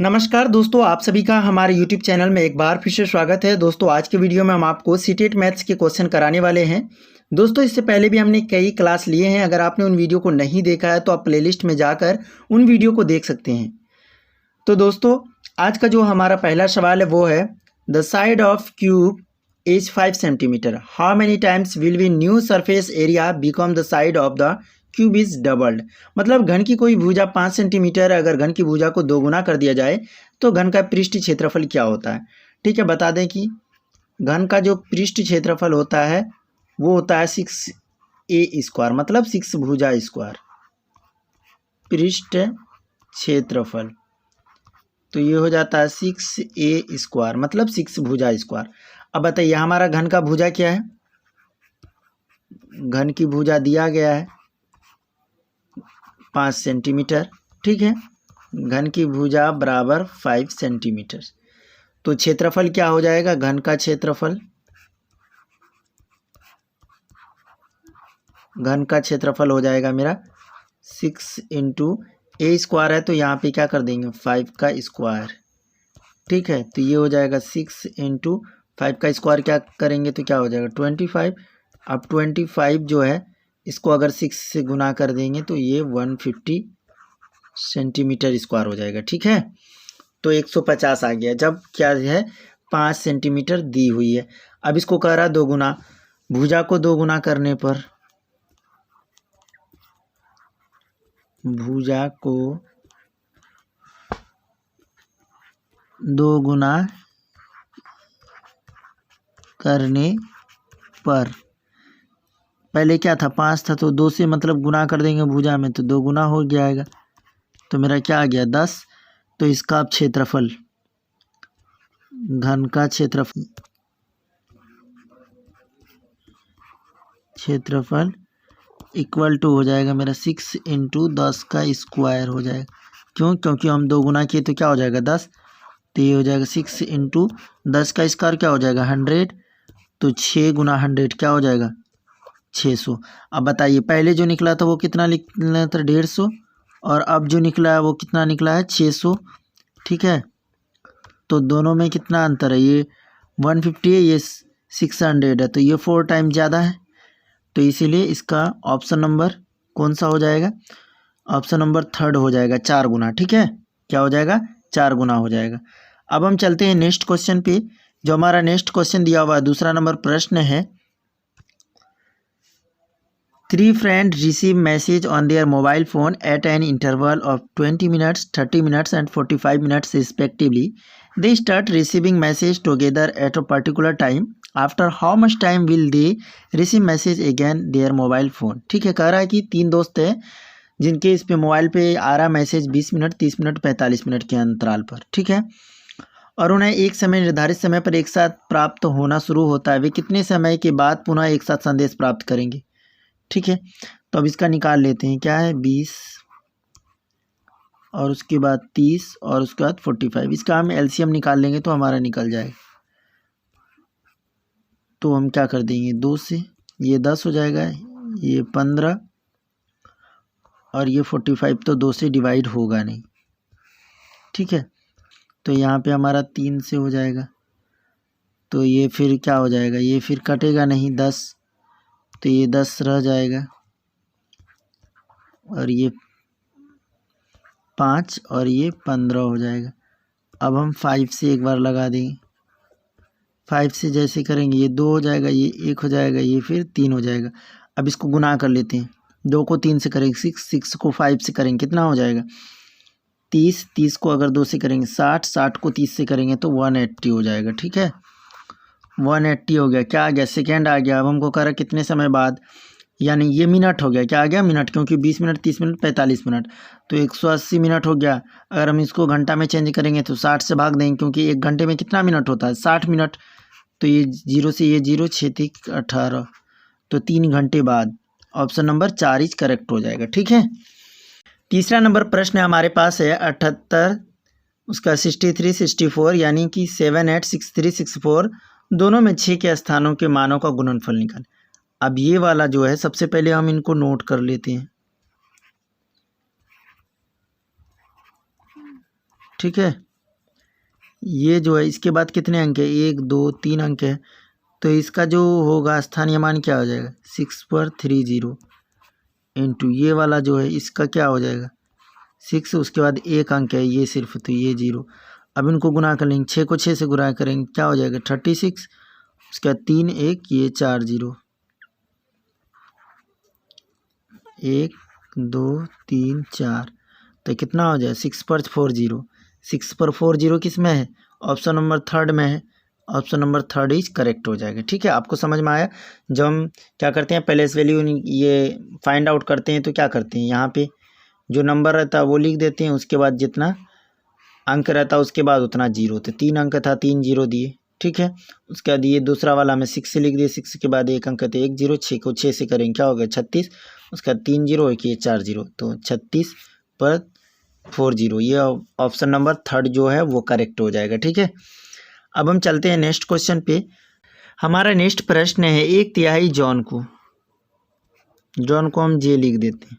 नमस्कार दोस्तों, आप सभी का हमारे YouTube चैनल में एक बार फिर से स्वागत है। दोस्तों आज के वीडियो में हम आपको सीटेट मैथ्स के क्वेश्चन कराने वाले हैं। दोस्तों इससे पहले भी हमने कई क्लास लिए हैं। अगर आपने उन वीडियो को नहीं देखा है तो आप प्लेलिस्ट में जाकर उन वीडियो को देख सकते हैं। तो दोस्तों आज का जो हमारा पहला सवाल है वो है, the side of cube is 5 centimetre, how many times will be new surface area become the side of the cube is doubled. मतलब घन की कोई भुजा 5 सेंटीमीटर, अगर घन की भुजा को दोगुना कर दिया जाए तो घन का पृष्ठ क्षेत्रफल क्या होता है। ठीक है, बता दें कि घन का जो पृष्ठ क्षेत्रफल होता है वो होता है 6a², मतलब 6 भुजा स्क्वायर पृष्ठ क्षेत्रफल। तो ये हो जाता है 6a², मतलब 6 भुजा स्क्वायर। अब बताइए हमारा घन का भुजा क्या है। घन की भुजा दिया गया है 5 सेंटीमीटर। ठीक है, घन की भुजा बराबर 5 सेंटीमीटर। तो क्षेत्रफल क्या हो जाएगा, घन का क्षेत्रफल, घन का क्षेत्रफल हो जाएगा मेरा 6 इंटू a² है तो यहाँ पे क्या कर देंगे 5 का स्क्वायर। ठीक है, तो ये हो जाएगा 6 इंटू 5 का स्क्वायर, क्या करेंगे तो क्या हो जाएगा 25। अब 25 जो है इसको अगर 6 से गुना कर देंगे तो ये 150 सेंटीमीटर स्क्वायर हो जाएगा। ठीक है, तो 150 आ गया, जब क्या है 5 सेंटीमीटर दी हुई है। अब इसको कह रहा दो गुना, भुजा को दो गुना करने पर, भुजा को दो गुना करने पर, पहले क्या था 5 था तो 2 से मतलब गुना कर देंगे भुजा में तो 2 गुना हो जाएगा, तो मेरा क्या आ गया 10। तो इसका क्षेत्रफल, घन का क्षेत्रफल इक्वल टू हो जाएगा मेरा 6 इंटू 10 का स्क्वायर हो जाएगा। क्यों, क्योंकि हम 2 गुना किए तो क्या हो जाएगा 10, तो ये हो जाएगा 6 इंटू 10 का स्क्वायर क्या हो जाएगा 100, तो 6 गुना 100 क्या हो जाएगा 600। अब बताइए पहले जो निकला था वो कितना निकला था 150, और अब जो निकला है वो कितना निकला है 600। ठीक है, तो दोनों में कितना अंतर है, ये 150 है ये 600 है, तो ये 4 टाइम ज़्यादा है, तो इसीलिए इसका ऑप्शन नंबर कौन सा हो जाएगा, ऑप्शन नंबर 3 हो जाएगा, 4 गुना। ठीक है, क्या हो जाएगा 4 गुना हो जाएगा। अब हम चलते हैं नेक्स्ट क्वेश्चन पे। जो हमारा नेक्स्ट क्वेश्चन दिया हुआ है, दूसरा नंबर प्रश्न है, 3 friends receive message on their mobile phone at an interval of 20 minutes, 30 minutes and 45 minutes respectively. They start receiving message together at a particular time. After how much time will they receive message again their mobile phone? ठीक है, कह रहा है कि 3 दोस्त हैं जिनके इस पे मोबाइल पे आ रहा मैसेज 20 मिनट, 30 मिनट, 45 मिनट के अंतराल पर। ठीक है, और उन्हें एक समय निर्धारित समय पर एक साथ प्राप्त होना शुरू होता है। वे कितने समय के बाद पुनः एक साथ संदेश प्राप्त करेंगे। ठीक है, तो अब इसका निकाल लेते हैं, क्या है 20 और उसके बाद 30 और उसके बाद 45। इसका हम एलसीएम निकाल लेंगे तो हमारा निकल जाएगा। तो हम क्या कर देंगे 2 से, ये 10 हो जाएगा, ये 15 और ये 45 तो 2 से डिवाइड होगा नहीं। ठीक है, तो यहाँ पे हमारा 3 से हो जाएगा, तो ये फिर क्या हो जाएगा, ये फिर कटेगा नहीं 10, तो ये 10 रह जाएगा और ये 5 और ये 15 हो जाएगा। अब हम 5 से एक बार लगा देंगे, 5 से जैसे करेंगे ये 2 हो जाएगा, ये 1 हो जाएगा, ये फिर 3 हो जाएगा। अब इसको गुना कर लेते हैं, 2 को 3 से करेंगे 6, 6 को 5 से करेंगे कितना हो जाएगा 30, 30 को अगर 2 से करेंगे 60, 60 को 30 से करेंगे तो 180 हो जाएगा। ठीक है, 180 हो गया, क्या आ गया सेकेंड आ गया। अब हमको कह रहा है कितने समय बाद, यानी ये मिनट हो गया, क्या आ गया मिनट, क्योंकि 20 मिनट, 30 मिनट, 45 मिनट, तो 180 मिनट हो गया। अगर हम इसको घंटा में चेंज करेंगे तो 60 से भाग देंगे, क्योंकि एक घंटे में कितना मिनट होता है 60 मिनट, तो ये 0 से ये 0, 6 18, तो 3 घंटे बाद ऑप्शन नंबर 4 इज करेक्ट हो जाएगा। ठीक है, तीसरा नंबर प्रश्न हमारे पास है 78, उसका 63, 64, यानी कि 7, 8, 6, 3, 6, 4 दोनों में 6 के स्थानों के मानों का गुणनफल निकालें। अब ये वाला जो है सबसे पहले हम इनको नोट कर लेते हैं। ठीक है, ये जो है इसके बाद कितने अंक है, 1 2 3 अंक है, तो इसका जो होगा स्थानीय मान क्या हो जाएगा 6 पर 3 0 इंटू ये वाला जो है इसका क्या हो जाएगा 6, उसके बाद 1 अंक है ये सिर्फ, तो ये 0। अब इनको गुना कर लेंगे, 6 को 6 से गुना करेंगे क्या हो जाएगा 36, उसके बाद 3 1 ये 4 0, 1 2 3 4, तो कितना हो जाए 6 पर 4 0, 6 पर 4 0 किस में है, ऑप्शन नंबर थर्ड में है, option number third is correct हो जाएगा। ठीक है, आपको समझ में आया। जब हम क्या करते हैं पहले इस वैल्यू ये फाइंड आउट करते हैं तो क्या करते हैं, यहाँ पे जो नंबर रहता है वो लिख देते हैं, उसके बाद जितना अंक रहता है उसके बाद उतना जीरो, तो 3 अंक था 3 0 दिए। ठीक है, उसके बाद ये दूसरा वाला में 6 से लिख दिए, 6 के बाद 1 अंक थे 1 0, 6 को 6 से करेंगे क्या होगा 36, उसका 3 0 एक ये 4 0, तो 36 पर 4 0, ये ऑप्शन नंबर थर्ड जो है वो करेक्ट हो जाएगा। ठीक है, अब हम चलते हैं नेक्स्ट क्वेश्चन पे। हमारा नेक्स्ट प्रश्न है 1/3 जॉन को हम जे लिख देते हैं,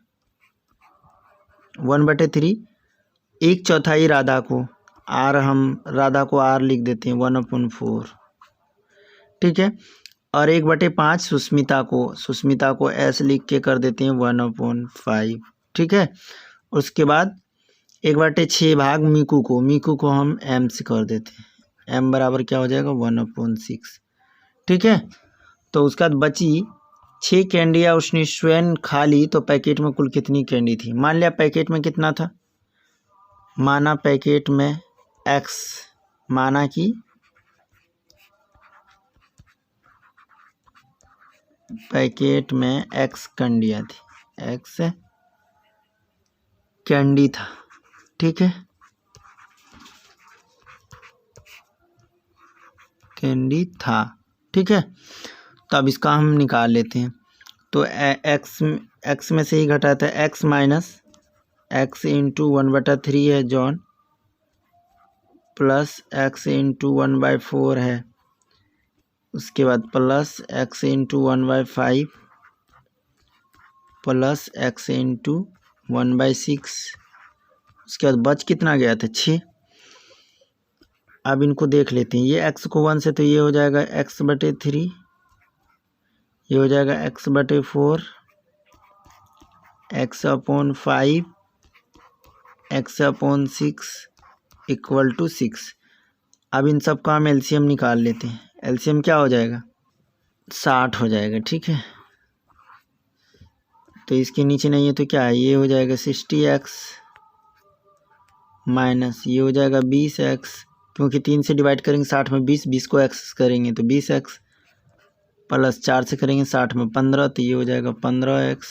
1/3, 1/4 राधा को, आर हम राधा को आर लिख देते हैं 1/4। ठीक है, और 1/5 सुस्मिता को एस लिख के कर देते हैं 1/5। ठीक है, उसके बाद 1/6 भाग मीकू को हम एम से कर देते हैं, एम बराबर क्या हो जाएगा 1/6। ठीक है, तो उसके बाद बची 6 कैंडियाँ उसने स्वयं खा ली, तो पैकेट में कुल कितनी कैंडी थी। मान लिया पैकेट में कितना था, माना पैकेट में x, माना कि पैकेट में x कैंडियाँ थी, x कैंडी था। ठीक है, कैंडी था। ठीक है, तो अब इसका हम निकाल लेते हैं, तो x में से ही घटाता है, x माइनस x इंटू 1/3 है जॉन, प्लस x इंटू 1/4 है, उसके बाद plus x into 1/5 plus x into 1/6, उसके बाद बच कितना गया था 6। अब इनको देख लेते हैं, ये x को 1 से, तो ये हो जाएगा x/3, ये हो जाएगा x/4, x/5 x/6 equal to 6। अब इन सब का हम एलसीएम निकाल लेते हैं, एलसीएम क्या हो जाएगा 60 हो जाएगा। ठीक है, तो इसके नीचे नहीं है तो क्या है, ये हो जाएगा 60x माइनस ये हो जाएगा 20x, क्योंकि 3 से डिवाइड करेंगे 60 में 20 को x करेंगे तो 20x, प्लस 4 से करेंगे 60 में 15, तो ये हो जाएगा 15x,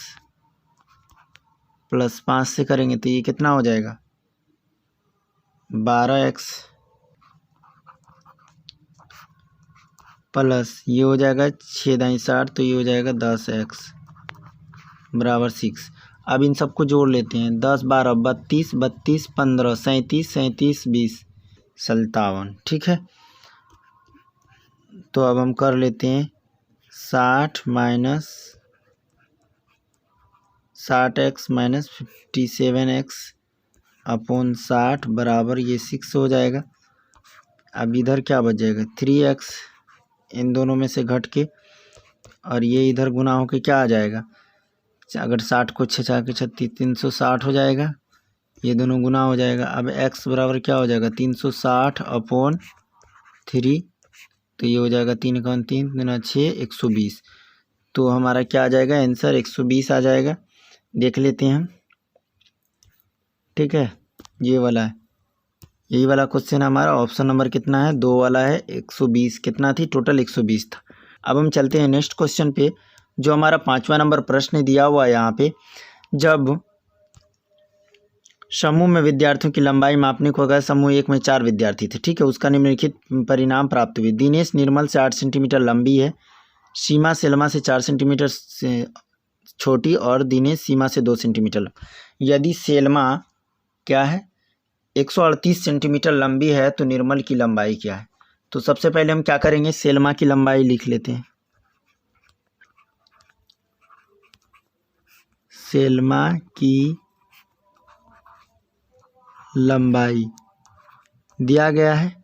प्लस 5 से करेंगे तो ये कितना हो जाएगा 12x, प्लस ये हो जाएगा 6 दाई 60, तो ये हो जाएगा 10x बराबर 6। अब इन सबको जोड़ लेते हैं, 10 12 32 32 15 37 37 20 57। ठीक है, तो अब हम कर लेते हैं 60 minus 60x minus 57x upon 60 बराबर ये 6 हो जाएगा। अब इधर क्या बच जाएगा 3x, इन दोनों में से घट के, और ये इधर गुना होके क्या आ जाएगा, अगर 60 को 6 4 के 36 360 हो जाएगा, ये दोनों गुना हो जाएगा। अब x बराबर क्या हो जाएगा 360 अपॉन 3, तो ये हो जाएगा 3 का 3 गुना 6 120, तो हमारा क्या आ जाएगा आंसर 120 आ जाएगा। देख लेते हैं हम। ठीक है, ये वाला है, यही वाला क्वेश्चन हमारा ऑप्शन नंबर कितना है 2 वाला है, 120 कितना थी टोटल 120 था। अब हम चलते हैं नेक्स्ट क्वेश्चन पे, जो हमारा 5वां नंबर प्रश्न दिया हुआ है यहाँ पे, जब समूह में विद्यार्थियों की लंबाई मापने को गए, समूह 1 में 4 विद्यार्थी थे। ठीक है, उसका निम्नलिखित परिणाम प्राप्त हुए। दिनेश निर्मल से 8 सेंटीमीटर लंबी है, सीमा सेल्मा से 4 सेंटीमीटर से छोटी और दिनेश सीमा से 2 सेंटीमीटर। यदि सेल्मा क्या है 138 सेंटीमीटर लंबी है तो निर्मल की लंबाई क्या है। तो सबसे पहले हम क्या करेंगे, सेल्मा की लंबाई लिख लेते हैं। सेल्मा की लंबाई दिया गया है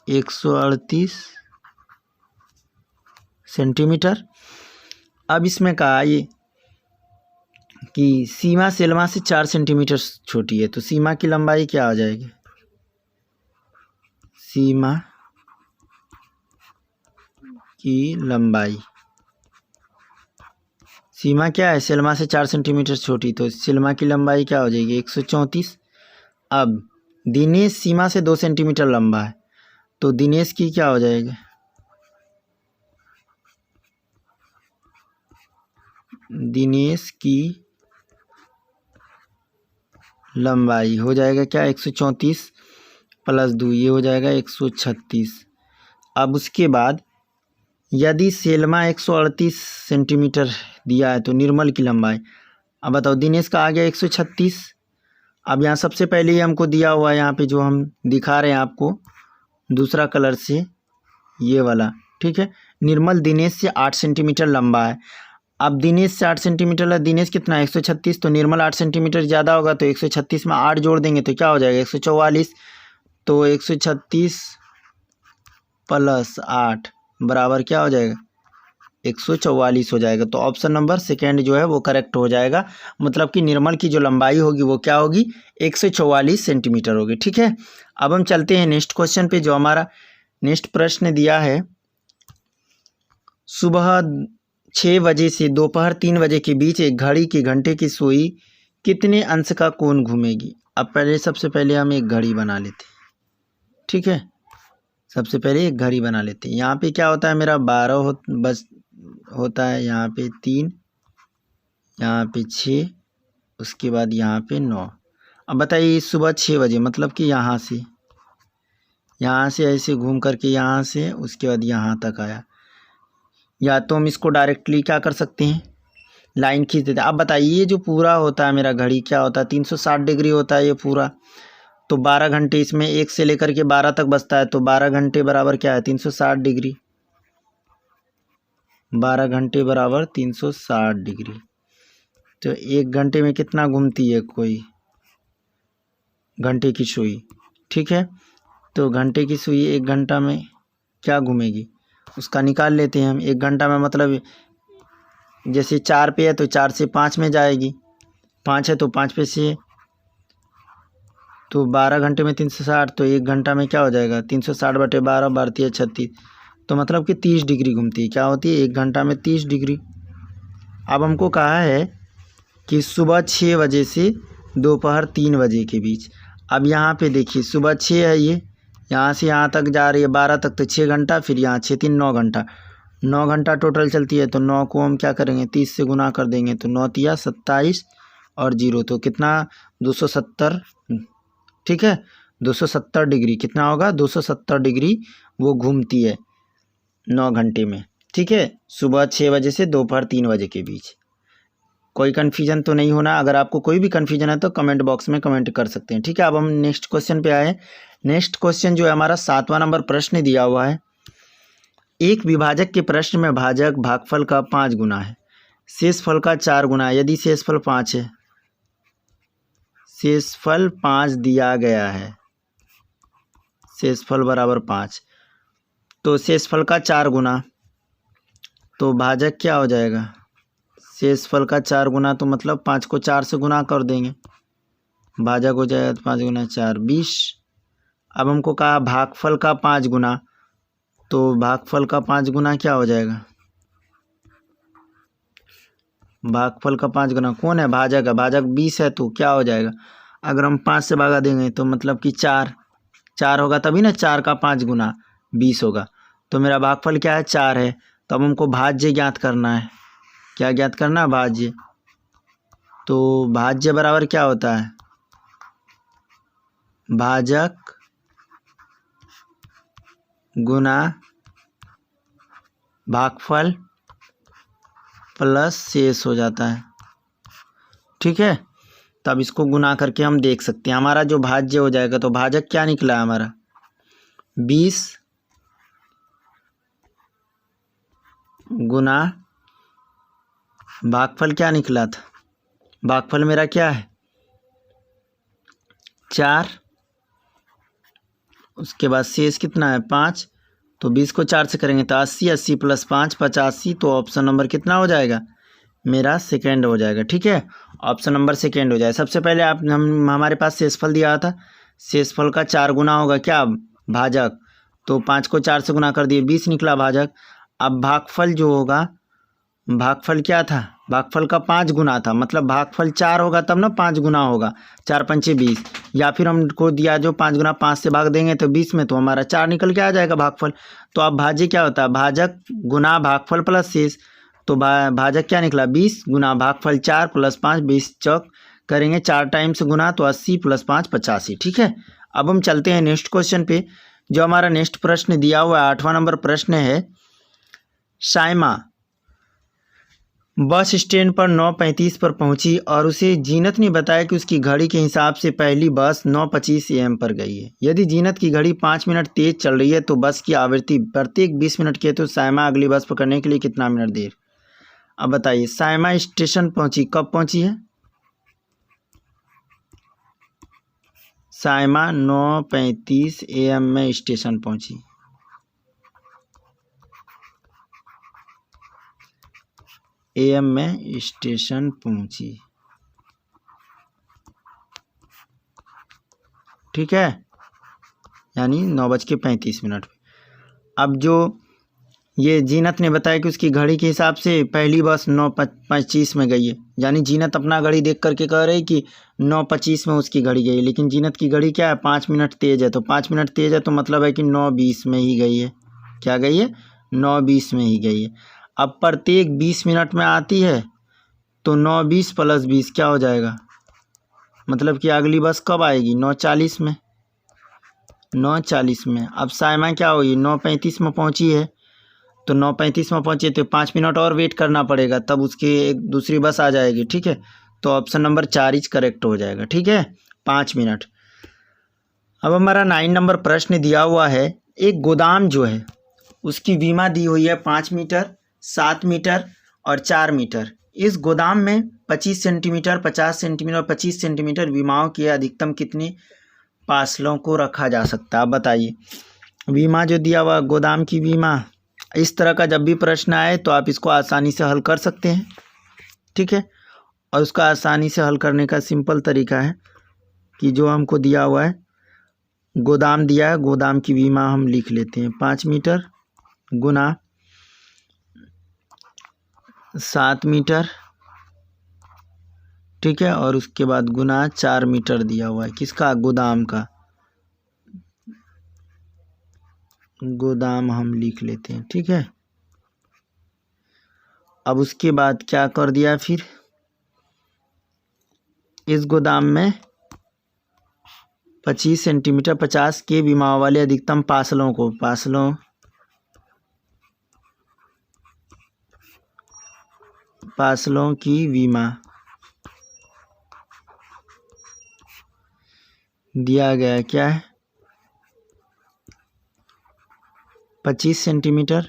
138 सेंटीमीटर। अब इसमें कहा ये कि सीमा सेल्मा से 4 सेंटीमीटर छोटी है, तो सीमा की लंबाई क्या आ जाएगी? सीमा की लंबाई, सीमा क्या है? सेल्मा से 4 सेंटीमीटर छोटी, तो सेल्मा की लंबाई क्या हो जाएगी? 134। अब दिनेश सीमा से 2 सेंटीमीटर लंबा है, तो दिनेश की क्या हो जाएगी? दिनेश की लंबाई हो जाएगा क्या? 134 प्लस 2, ये हो जाएगा 136। अब उसके बाद यदि सेल्मा 138 सेंटीमीटर दिया है तो निर्मल की लंबाई, अब बताओ दिनेश का आ गया 136। अब यहाँ सबसे पहले ही हमको दिया हुआ है, यहाँ पे जो हम दिखा रहे हैं आपको दूसरा कलर से, ये वाला, ठीक है। निर्मल दिनेश से 8 सेंटीमीटर लंबा है। अब दिनेश से 8 सेंटीमीटर, दिनेश कितना है? 136, तो निर्मल 8 सेंटीमीटर ज़्यादा होगा, तो 136 में 8 जोड़ देंगे तो क्या हो जाएगा? 144। तो 136 प्लस 8 बराबर क्या हो जाएगा? 144 हो जाएगा। तो ऑप्शन नंबर सेकेंड जो है वो करेक्ट हो जाएगा, मतलब कि निर्मल की जो लंबाई होगी वो क्या होगी? 144 सेंटीमीटर होगी, ठीक है। अब हम चलते हैं नेक्स्ट क्वेश्चन पे, जो हमारा नेक्स्ट प्रश्न दिया है, सुबह 6 बजे से दोपहर 3 बजे के बीच एक घड़ी की घंटे की सुई कितने अंश का कोण घूमेगी? अब पहले सबसे पहले हम एक घड़ी बना लेते हैं, ठीक है। सबसे पहले एक घड़ी बना लेते हैं। यहाँ पे क्या होता है मेरा? 12 बस होता है, यहाँ पे 3, यहाँ पे 6, उसके बाद यहाँ पे 9। अब बताइए सुबह 6 बजे मतलब कि यहाँ से ऐसे घूम करके यहाँ से उसके बाद यहाँ तक आया, या तो हम इसको डायरेक्टली क्या कर सकते हैं? लाइन खींच देते हैं। अब बताइए ये जो पूरा होता है मेरा घड़ी क्या होता है? 360 डिग्री होता है ये पूरा, तो 12 घंटे इसमें 1 से लेकर के 12 तक बचता है, तो 12 घंटे बराबर क्या है? 360 डिग्री। 12 घंटे बराबर 360 डिग्री। तो 1 घंटे में कितना घूमती है कोई घंटे की सुई? ठीक है, तो घंटे की सुई 1 घंटा में क्या घूमेगी उसका निकाल लेते हैं हम। 1 घंटा में मतलब जैसे 4 पे है तो 4 से 5 में जाएगी, 5 है तो 5 पे से, तो 12 घंटे में 360, तो 1 घंटा में क्या हो जाएगा? 360 बटे 12, 12 36, तो मतलब कि 30 डिग्री घूमती है। क्या होती है? 1 घंटा में 30 डिग्री। अब हमको कहा है कि सुबह 6 बजे से दोपहर 3 बजे के बीच। अब यहाँ पे देखिए सुबह 6 है, ये यहाँ से यहाँ तक जा रही है 12 तक, तो 6 घंटा, फिर यहाँ 6 3 9 घंटा, 9 घंटा टोटल चलती है। तो 9 को हम क्या करेंगे? 30 से गुना कर देंगे, तो 9 तिया 27 और 0, तो कितना? 270, ठीक है। 270 डिग्री कितना होगा? 270 डिग्री वो घूमती है 9 घंटे में, ठीक है। सुबह 6 बजे से दोपहर 3 बजे के बीच। कोई कन्फ्यूजन तो नहीं होना। अगर आपको कोई भी कन्फ्यूजन है तो कमेंट बॉक्स में कमेंट कर सकते हैं, ठीक है। अब हम नेक्स्ट क्वेश्चन पे आए। नेक्स्ट क्वेश्चन जो है हमारा 7वां नंबर प्रश्न दिया हुआ है। एक विभाजक के प्रश्न में भाजक भागफल का 5 गुना है, शेषफल का 4 गुना है। यदि शेषफल 5 है, शेषफल 5 दिया गया है, शेषफल बराबर 5, तो शेषफल का 4 गुना, तो भाजक क्या हो जाएगा? शेषफल का 4 गुना, तो मतलब 5 को 4 से गुना कर देंगे, भाजक हो जाएगा, तो 5 गुना 4 20। अब हमको कहा भागफल का 5 गुना, तो भागफल का 5 गुना क्या हो जाएगा? भागफल का 5 गुना कौन है? भाजक है। भाजक 20 है, तो क्या हो जाएगा? अगर हम 5 से भागा देंगे तो मतलब कि 4 होगा, तभी ना 4 का 5 गुना 20 होगा। तो मेरा भागफल क्या है? 4 है। तो अब हमको भाज्य ज्ञात करना है। क्या ज्ञात करना है? भाज्य। तो भाज्य बराबर क्या होता है? भाजक गुना भागफल प्लस शेष हो जाता है, ठीक है। तब इसको गुना करके हम देख सकते हैं हमारा जो भाज्य हो जाएगा। तो भाजक क्या निकला हमारा? 20 गुना भागफल क्या निकला था? भागफल मेरा क्या है? 4 उसके बाद शेष कितना है 5, तो 20 को 4 से करेंगे तो 80, 80 + 5 85, तो ऑप्शन नंबर कितना हो जाएगा मेरा सेकेंड हो जाएगा। ठीक है, ऑप्शन नंबर सेकेंड हो जाएगा। सबसे पहले हमारे पास शेषफल दिया था, शेषफल का 4 गुना होगा क्या भाजक, तो 5 को 4 से गुना कर दिए 20 निकला भाजक। अब भागफल जो होगा, भागफल क्या था, भागफल का 5 गुना था, मतलब भागफल 4 होगा तब ना 5 गुना होगा, 4 पंचे 20, या फिर हमको दिया जो 5 गुना 5 से भाग देंगे तो 20 में, तो हमारा 4 निकल के आ जाएगा भागफल। तो अब भाज्य क्या होता है, भाजक गुना भागफल प्लस शेष, तो भाजक क्या निकला 20 गुना भागफल 4 + 5 20 चौक करेंगे 4 टाइम्स गुना, तो 80 + 5 85। ठीक है, अब हम चलते हैं नेक्स्ट क्वेश्चन पे। जो हमारा नेक्स्ट प्रश्न दिया हुआ है 8वां नंबर प्रश्न है, साइमा बस स्टैंड पर 9:35 पर पहुंची और उसे जीनत ने बताया कि उसकी घड़ी के हिसाब से पहली बस 9:25 AM पर गई है। यदि जीनत की घड़ी 5 मिनट तेज चल रही है तो बस की आवृत्ति प्रत्येक 20 मिनट की है, तो साइमा अगली बस पकड़ने के लिए कितना मिनट देर। अब बताइए साइमा स्टेशन पहुंची, कब पहुंची है, साइमा 9:35 AM में स्टेशन पहुंची। AM में स्टेशन पहुंची। ठीक है, यानी 9:35। अब जो ये जीनत ने बताया कि उसकी घड़ी के हिसाब से पहली बस 9:25 में गई है, यानी जीनत अपना घड़ी देख करके कह रही कि 9:25 में उसकी घड़ी गई है, लेकिन जीनत की घड़ी क्या है 5 मिनट तेज़ है, तो 5 मिनट तेज़ है तो मतलब है कि 9:20 में ही गई है। क्या गई है 9:20 में ही गई है। अब प्रत्येक 20 मिनट में आती है, तो 9:20 + 20 क्या हो जाएगा, मतलब कि अगली बस कब आएगी 9:40 में, 9:40 में। अब साइमा क्या होगी 9:35 में पहुंची है, तो 9:35 में पहुंचे तो 5 मिनट और वेट करना पड़ेगा, तब उसकी एक दूसरी बस आ जाएगी। ठीक है, तो ऑप्शन नंबर 4 इज करेक्ट हो जाएगा। ठीक है, 5 मिनट। अब हमारा 9 नंबर प्रश्न दिया हुआ है, एक गोदाम जो है उसकी बीमा दी हुई है 5 मीटर, 7 मीटर और 4 मीटर। इस गोदाम में 25 सेंटीमीटर, 50 सेंटीमीटर और 25 सेंटीमीटर बीमाओं के अधिकतम कितने पार्सलों को रखा जा सकता है। अब बताइए बीमा जो दिया हुआ गोदाम की बीमा, इस तरह का जब भी प्रश्न आए तो आप इसको आसानी से हल कर सकते हैं। ठीक है, और उसका आसानी से हल करने का सिंपल तरीका है कि जो हमको दिया हुआ है गोदाम दिया है, गोदाम की बीमा हम लिख लेते हैं 5 मीटर गुना 7 मीटर। ठीक है, और उसके बाद गुना 4 मीटर दिया हुआ है, किसका गोदाम का, गोदाम हम लिख लेते हैं। ठीक है, अब उसके बाद क्या कर दिया, फिर इस गोदाम में 25 सेंटीमीटर 50 के बीमा वाले अधिकतम पार्सलों को, पार्सलों की बीमा दिया गया है, क्या है 25 सेंटीमीटर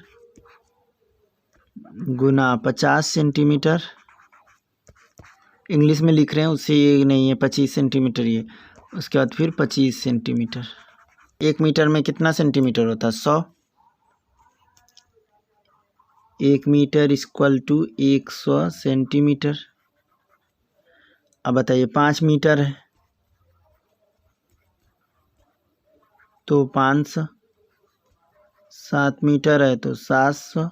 गुना 50 सेंटीमीटर, इंग्लिश में लिख रहे हैं उससे ये नहीं है 25 सेंटीमीटर ये, उसके बाद फिर 25 सेंटीमीटर। 1 मीटर में कितना सेंटीमीटर होता है 100, 1 मीटर इक्वल टू 100 सेंटीमीटर। अब बताइए 5 मीटर है तो 500, 7 मीटर है तो 700,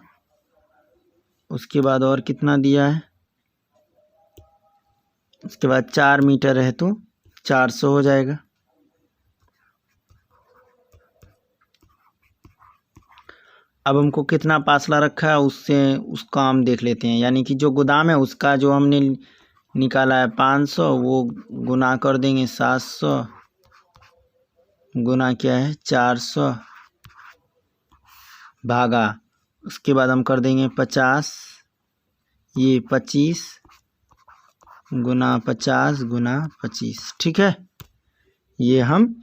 उसके बाद और कितना दिया है, उसके बाद 4 मीटर है तो 400 हो जाएगा। अब हमको कितना फासला रखा है उससे उसका हम देख लेते हैं, यानी कि जो गोदाम है उसका जो हमने निकाला है 500, वो गुना कर देंगे 700 गुना क्या है 400 भागा, उसके बाद हम कर देंगे 50, ये 25 गुना 50 गुना 25। ठीक है, ये हम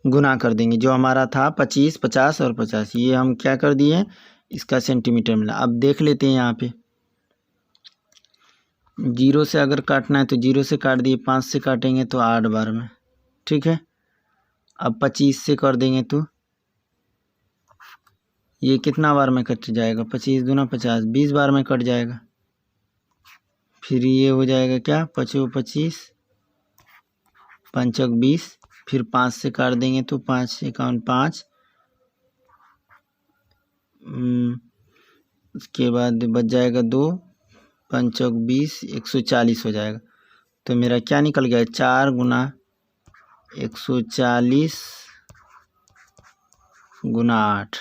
गुना कर देंगे, जो हमारा था 25 50 और 50, ये हम क्या कर दिए इसका सेंटीमीटर मिला। अब देख लेते हैं यहाँ पे 0 से अगर काटना है तो 0 से काट दिए, 5 से काटेंगे तो 8 बार में। ठीक है, अब 25 से कर देंगे तो ये कितना बार में कट जाएगा, 25 दूना 50, 20 बार में कट जाएगा। फिर ये हो जाएगा क्या, 25 25 पंचक 20, फिर 5 से काट देंगे तो 5 51 5, उसके बाद बच जाएगा 2 पंचक 20, 140 हो जाएगा। तो मेरा क्या निकल गया, 4 गुना 140 गुना 8,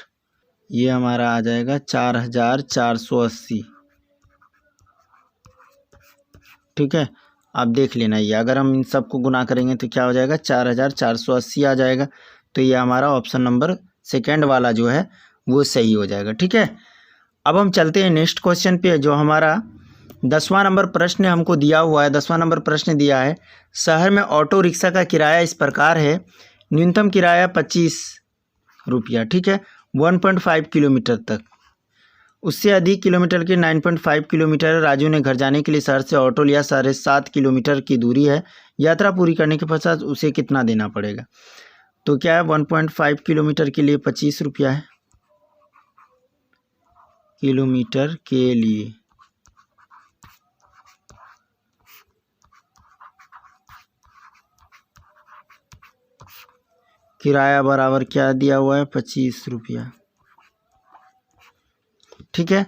ये हमारा आ जाएगा 4480। ठीक है, आप देख लेना, ये अगर हम इन सबको गुना करेंगे तो क्या हो जाएगा, 4480 आ जाएगा। तो ये हमारा ऑप्शन नंबर सेकेंड वाला जो है वो सही हो जाएगा। ठीक है, अब हम चलते हैं नेक्स्ट क्वेश्चन पे, जो हमारा 10वां नंबर प्रश्न हमको दिया हुआ है। 10वां नंबर प्रश्न दिया है, शहर में ऑटो रिक्शा का किराया इस प्रकार है, न्यूनतम किराया 25 रुपया। ठीक है, 1.5 किलोमीटर तक, उससे अधिक किलोमीटर के 9.5 किलोमीटर। राजू ने घर जाने के लिए शहर से ऑटो लिया, 7.5 किलोमीटर की दूरी है, यात्रा पूरी करने के पश्चात उसे कितना देना पड़ेगा। तो क्या है, 1.5 किलोमीटर के लिए 25 रुपया है, किलोमीटर के लिए। किराया बराबर क्या दिया हुआ है, 25 रुपया। ठीक है,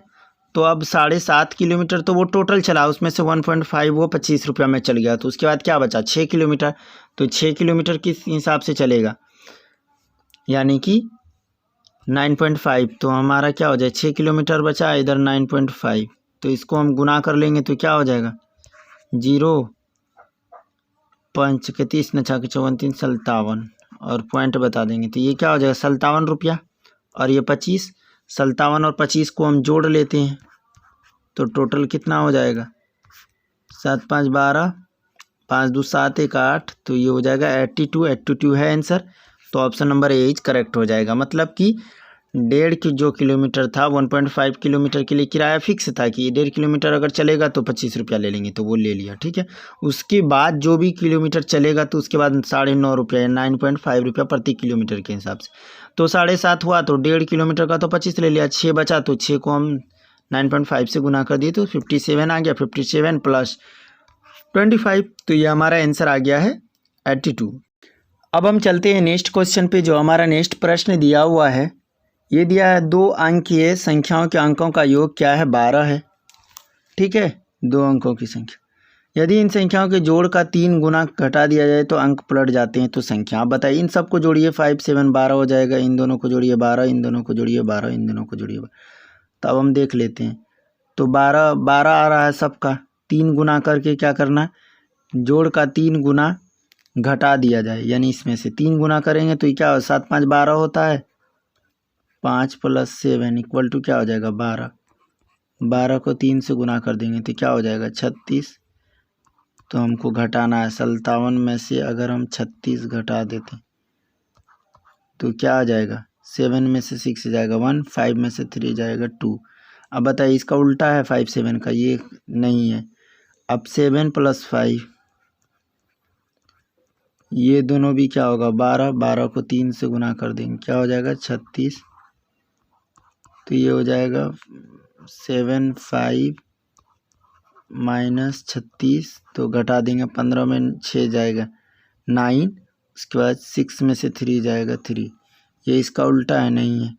तो अब 7.5 किलोमीटर तो वो टोटल चला, उसमें से 1.5 वो 25 रुपया में चल गया। तो उसके बाद क्या बचा, 6 किलोमीटर। तो 6 किलोमीटर किस हिसाब से चलेगा, यानी कि 9.5। तो हमारा क्या हो जाए, 6 किलोमीटर बचा, इधर 9.5, तो इसको हम गुना कर लेंगे तो क्या हो जाएगा, 0 5 के 30 न 6 के 54 57, और पॉइंट बता देंगे तो ये क्या हो जाएगा, 57 रुपया। और ये 25, 57 और 25 को हम जोड़ लेते हैं तो टोटल कितना हो जाएगा, 7 5 12, 5 2 7 1 8, तो ये हो जाएगा 82 है आंसर। तो option number A is correct हो जाएगा। मतलब कि 1.5 की जो किलोमीटर था, 1.5 किलोमीटर के लिए किराया फिक्स था कि 1.5 किलोमीटर अगर चलेगा तो 25 रुपया ले लेंगे, तो वो ले लिया। ठीक है, उसके बाद जो भी किलोमीटर चलेगा तो उसके बाद 9.5 रुपया या 9.5 रुपया प्रति किलोमीटर के हिसाब से। तो 7.5 हुआ तो 1.5 किलोमीटर का तो 25 ले लिया, 6 बचा तो 6 को हम 9.5 से गुना कर दिए तो 57 आ गया, 57 प्लस 25, तो ये हमारा आंसर आ गया है 82। अब हम चलते हैं नेक्स्ट क्वेश्चन पे, जो हमारा नेक्स्ट प्रश्न दिया हुआ है। ये दिया है 2 अंकीय संख्याओं के अंकों का योग क्या है, 12 है। ठीक है, 2 अंकों की संख्या, यदि इन संख्याओं के जोड़ का 3 गुना घटा दिया जाए तो अंक पलट जाते हैं। तो संख्या आप बताइए, इन सबको जोड़िए, 5 7 12 हो जाएगा, इन दोनों को जोड़िए 12, इन दोनों को जोड़िए 12, इन दोनों को जोड़िए 12। तो अब हम देख लेते हैं, तो 12 12 आ रहा है सबका, 3 गुना करके क्या करना, जोड़ का 3 गुना घटा दिया जाए, यानी इसमें से 3 गुना करेंगे तो ये क्या हो, 7 5 12 होता है, 5 + 7 = क्या हो जाएगा, 12। 12 को 3 से गुना कर देंगे तो क्या हो जाएगा, 36। तो हमको घटाना है 57 में से, अगर हम 36 घटा देते तो क्या आ जाएगा, 7 में से 6 जाएगा 1, 5 में से 3 जाएगा 2। अब बताइए, इसका उल्टा है 5 7 का, ये नहीं है। अब 7 + 5, ये दोनों भी क्या होगा, 12, 12 को 3 से गुना कर देंगे, क्या हो जाएगा, 36। तो ये हो जाएगा 7 5 - 36, तो घटा देंगे, 15 में 6 जाएगा 9, उसके बाद 6 में से 3 जाएगा 3, ये इसका उल्टा है, नहीं है।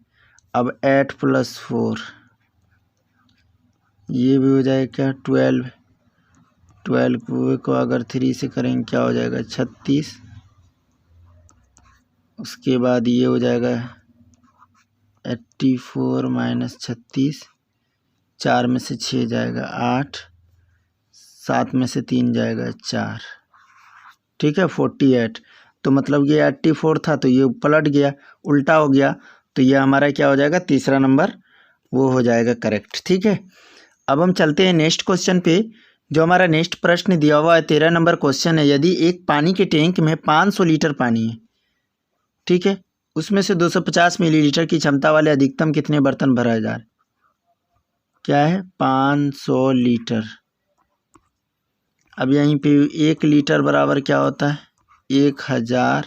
अब 8 + 4, ये भी हो जाएगा क्या, 12, 12 को अगर 3 से करेंगे क्या हो जाएगा, 36। उसके बाद ये हो जाएगा 84 - 36, 4 में से 6 जाएगा 8, 7 में से 3 जाएगा 4। ठीक है, 48। तो मतलब ये 84 था, तो ये पलट गया, उल्टा हो गया, तो ये हमारा क्या हो जाएगा, तीसरा नंबर वो हो जाएगा करेक्ट। ठीक है, अब हम चलते हैं नेक्स्ट क्वेश्चन पे, जो हमारा नेक्स्ट प्रश्न दिया हुआ है, 13 नंबर क्वेश्चन है। यदि एक पानी के टैंक में 500 लीटर पानी है, ठीक है, उसमें से 250 मिलीलीटर की क्षमता वाले अधिकतम कितने बर्तन भरा जा रहे, क्या है, 500 लीटर। अब यहीं पे 1 लीटर बराबर क्या होता है, 1000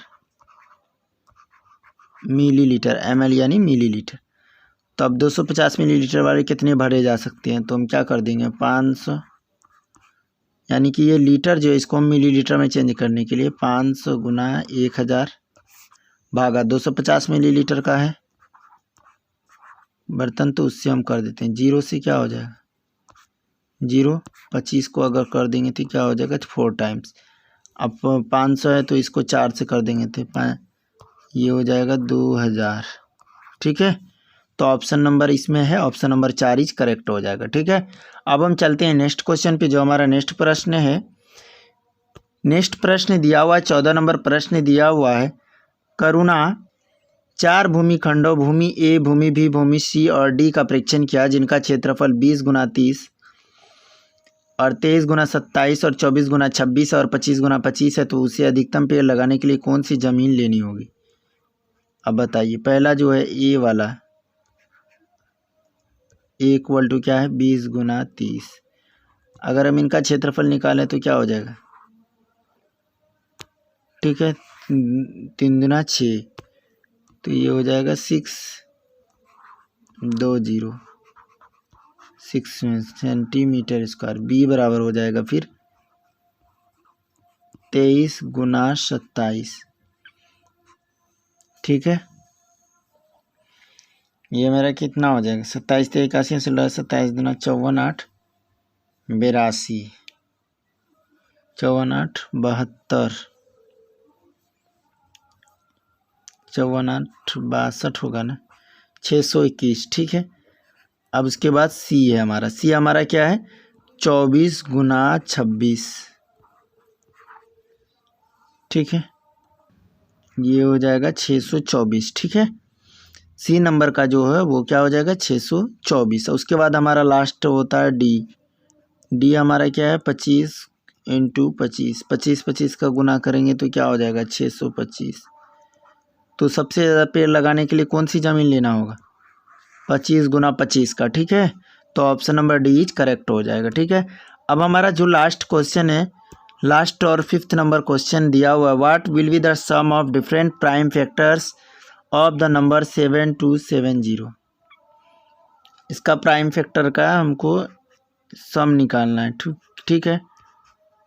मिलीलीटर, ml यानी मिलीलीटर। तो अब 250 मिलीलीटर वाले कितने भरे जा सकते हैं, तो हम क्या कर देंगे 500, यानी कि ये लीटर जो है इसको हम मिलीलीटर में चेंज करने के लिए 500 गुना 1000 भागा 250 मिलीलीटर का है बर्तन, तो उससे हम कर देते हैं 0 से क्या हो जाएगा 0, 25 को अगर कर देंगे तो क्या हो जाएगा 4 टाइम्स। अब 500 है तो इसको 4 से कर देंगे तो ये हो जाएगा 2000। ठीक है, तो ऑप्शन नंबर इसमें है, ऑप्शन नंबर 4 इज करेक्ट हो जाएगा। ठीक है, अब हम चलते हैं नेक्स्ट क्वेश्चन पे, जो हमारा नेक्स्ट प्रश्न है। नेक्स्ट प्रश्न दिया हुआ है 14 नंबर प्रश्न दिया हुआ है, करुणा 4 भूमिखंडों भूमि ए, भूमि बी, भूमि सी और डी का परीक्षण किया, जिनका क्षेत्रफल 20 गुना 30 और 23 गुना 27 और 24 गुना 26 और 25 गुना 25 है, तो उसे अधिकतम पेड़ लगाने के लिए कौन सी ज़मीन लेनी होगी। अब बताइए, पहला जो है ए वाला, ए इक्वल टू क्या है 20 गुना 30, अगर हम इनका क्षेत्रफल निकालें तो क्या हो जाएगा, ठीक है 3 गुना 6, तो ये हो जाएगा 6 सेंटीमीटर स्क्वायर। बी बराबर हो जाएगा फिर 23 गुना 27। ठीक है, ये मेरा कितना हो जाएगा 27 से 81 से 27 गुना 54 8 82, 54 8 72, 54 8 62 होगा ना, 621। ठीक है, अब उसके बाद सी है हमारा, सी हमारा क्या है 24 गुना 26। ठीक है, ये हो जाएगा 624। ठीक है, सी नंबर का जो है वो क्या हो जाएगा 624। उसके बाद हमारा लास्ट होता है डी। डी हमारा क्या है 25 इंटू 25, 25 का गुना करेंगे तो क्या हो जाएगा 625। तो सबसे ज़्यादा पेड़ लगाने के लिए कौन सी ज़मीन लेना होगा 25 गुना 25 का। ठीक है, तो option number D is correct हो जाएगा। ठीक है, अब हमारा जो लास्ट क्वेश्चन है, लास्ट और 5th नंबर क्वेश्चन दिया हुआ है, what will be the sum of different prime factors of the number 7270। इसका प्राइम फैक्टर का हमको सम निकालना है। ठीक है,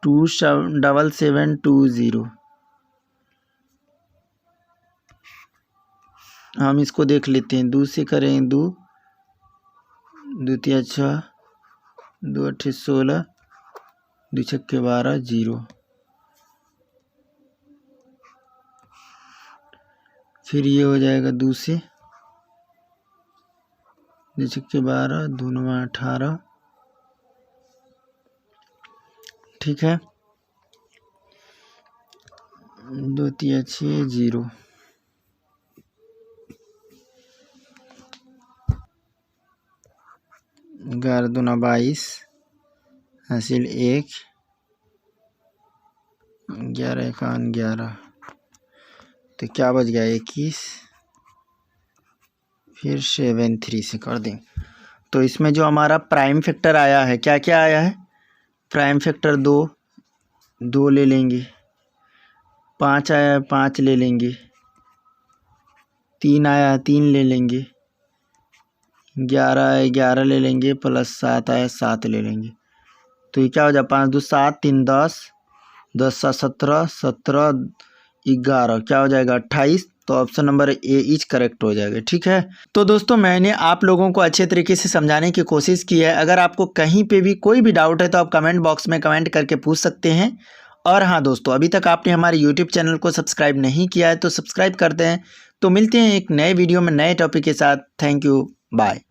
27720। हम इसको देख लेते हैं, 2 से करें 2 2 3 6 2 8 16 2 6 12 0, फिर ये हो जाएगा 2 से 2 6 12 2 9 18। ठीक है, 2 3 6 0, 11 2 22 हासिल 1, 11 1 11, तो क्या बच गया 21, फिर 7 3 से कर दें। तो इसमें जो हमारा प्राइम फैक्टर आया है, क्या क्या आया है, प्राइम फैक्टर 2 ले लेंगे, 5 आया है 5 ले लेंगे, 3 आया है 3 ले लेंगे, 11 है 11 ले लेंगे, प्लस 7 आया 7 ले लेंगे। तो ये क्या हो जाए 5 2 7 3 10 10 7 17 17 11, क्या हो जाएगा 28। तो option number A is correct हो जाएगा। ठीक है, तो दोस्तों मैंने आप लोगों को अच्छे तरीके से समझाने की कोशिश की है। अगर आपको कहीं पे भी कोई भी डाउट है तो आप कमेंट बॉक्स में कमेंट करके पूछ सकते हैं। और हाँ दोस्तों, अभी तक आपने हमारे यूट्यूब चैनल को सब्सक्राइब नहीं किया है तो सब्सक्राइब करते हैं। तो मिलते हैं एक नए वीडियो में नए टॉपिक के साथ। Thank you, bye.